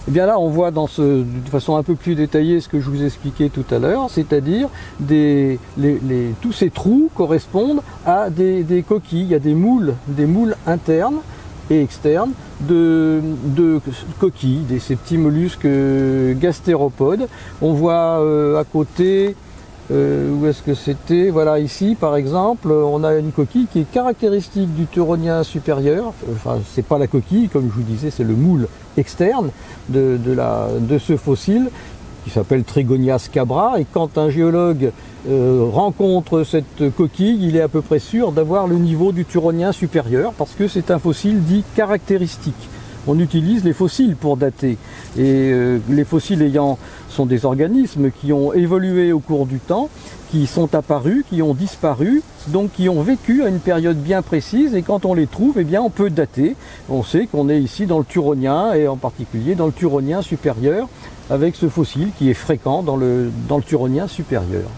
Et bien là, on voit de façon un peu plus détaillée ce que je vous expliquais tout à l'heure, c'est-à-dire tous ces trous correspondent à des coquilles, il y a des moules internes et externes de coquilles, ces petits mollusques gastéropodes. On voit à côté, où est-ce que c'était? Voilà, ici par exemple, on a une coquille qui est caractéristique du Turoniens supérieur. Enfin, c'est pas la coquille, comme je vous disais, c'est le moule externe de ce fossile qui s'appelle Trigonia scabra. Et quand un géologue rencontre cette coquille, il est à peu près sûr d'avoir le niveau du Turonien supérieur parce que c'est un fossile dit caractéristique. On utilise les fossiles pour dater. Et les fossiles sont des organismes qui ont évolué au cours du temps, qui sont apparus, qui ont disparu, donc qui ont vécu à une période bien précise. Et quand on les trouve, eh bien, on peut dater. On sait qu'on est ici dans le Turonien, et en particulier dans le Turonien supérieur, avec ce fossile qui est fréquent dans le Turonien supérieur.